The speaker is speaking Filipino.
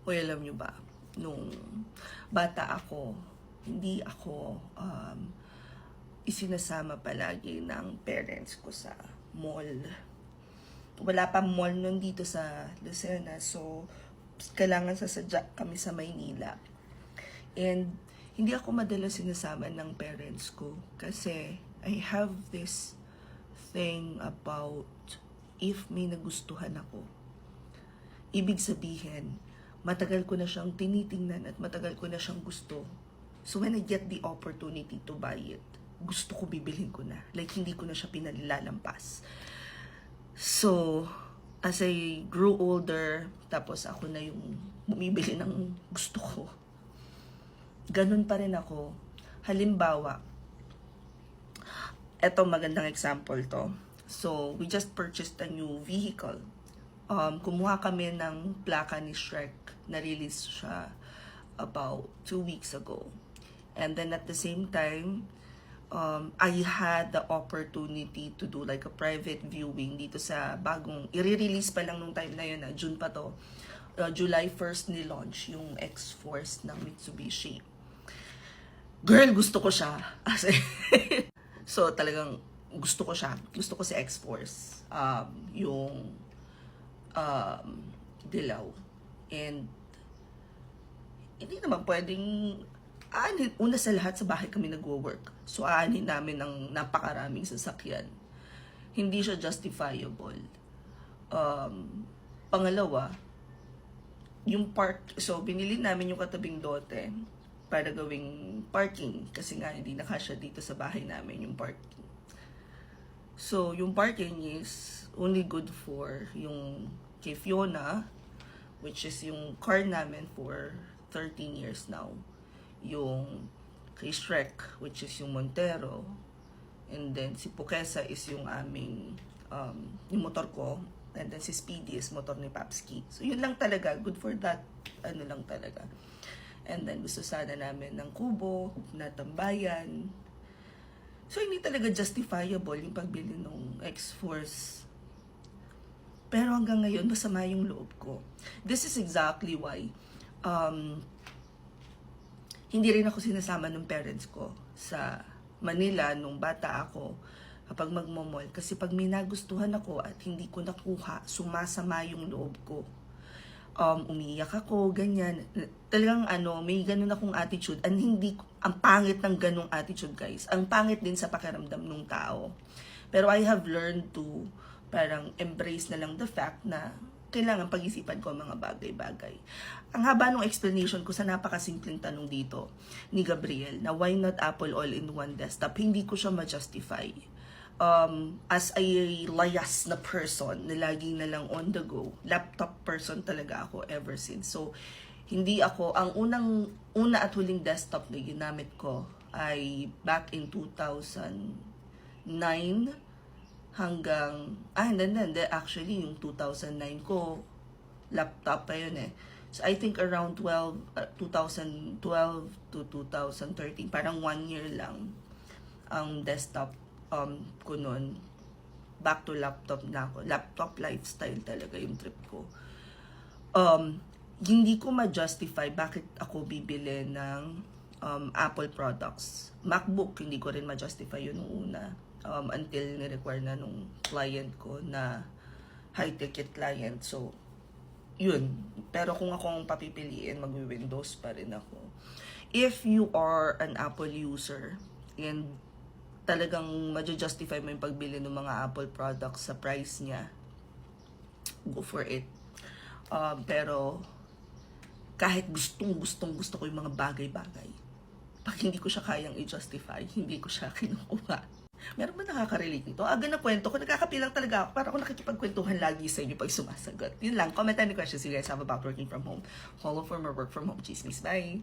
O alam nyo ba, nung bata ako, hindi ako isinasama palagi ng parents ko sa mall. Wala pa mall nun dito sa Lucena, so kailangan sasadya kami sa Maynila. And hindi ako madalas sinasama ng parents ko kasi I have this thing about if may nagustuhan ako. Ibig sabihin, matagal ko na siyang tinitingnan at matagal ko na siyang gusto. So when I get the opportunity to buy it, gusto ko bibilhin ko na. Like hindi ko na siya pinalalampas. So as I grew older, tapos ako na yung bumibili ng gusto ko. Ganun pa rin ako. Halimbawa, eto magandang example to. So we just purchased a new vehicle. Kumuha kami ng plaka ni Shrek. Na-release siya about 2 weeks ago. And then at the same time, I had the opportunity to do like a private viewing dito sa bagong, i-release pa lang nung time na yun, June pa to. July 1st ni-launch yung X-Force ng Mitsubishi. Girl, gusto ko siya. So talagang gusto ko siya. Gusto ko si X-Force. Yung dilaw. And hindi naman pwedeng una sa lahat sa bahay kami nagwo-work. So aanin namin ng napakaraming sasakyan. Hindi siya justifiable. Pangalawa, yung so binili namin yung katabing lote para gawing parking kasi nga hindi nakasya dito sa bahay namin yung parking. So yung parking is only good for yung kay Fiona, which is yung car namin for 13 years now. Yung kay Shrek, which is yung Montero. And then si Pukesa is yung aming, yung motor ko. And then si Speedy is motor ni Papski. So yun lang talaga, good for that, ano lang talaga. And then gusto sana namin ng kubo, na tambayan. So hindi talaga justifiable yung pagbili ng X-Force. Pero hanggang ngayon, masama yung loob ko. This is exactly why hindi rin ako sinasama ng parents ko sa Manila nung bata ako kapag magmamall. Kasi pag may nagustuhan ako at hindi ko nakuha, sumasama yung loob ko. Umiiyak ako, ganyan. Talagang may ganun akong attitude. Ang pangit ng ganung attitude, guys. Ang pangit din sa pakiramdam ng tao. Pero I have learned to parang embrace na lang the fact na kailangan pag-isipan ko ang mga bagay-bagay. Ang haba ng explanation ko sa napakasimpleng tanong dito ni Gabriel na why not Apple all-in-one desktop, hindi ko siya ma-justify. As a layas na person na laging na lang on the go, laptop person talaga ako ever since. So, hindi ako, ang una at huling desktop na ginamit ko ay back in 2009 hanggang, hindi, actually, yung 2009 ko, laptop pa yun eh. So, I think around 2012 to 2013, parang 1 year lang ang desktop ko nun. Back to laptop na ako. Laptop lifestyle talaga yung trip ko. Hindi ko ma-justify bakit ako bibili ng Apple products. MacBook, hindi ko rin ma-justify yun nung una. Until ni-require na nung client ko na high-ticket client. So, yun. Pero kung akong papipiliin, mag-Windows pa rin ako. If you are an Apple user and talagang ma-justify mo yung pagbili ng mga Apple products sa price niya, go for it. Pero, kahit gusto ko yung mga bagay-bagay, pag hindi ko siya kayang i-justify, hindi ko siya kinukuha. Meron ba nakaka-relate nito? Aga na kwento ko, nagkakapilang talaga ako. Para ako nakikipagkwentuhan lagi sa inyo pag sumasagot. Yun lang, comment any questions you guys have about working from home. Follow for more work from home chismis. Bye!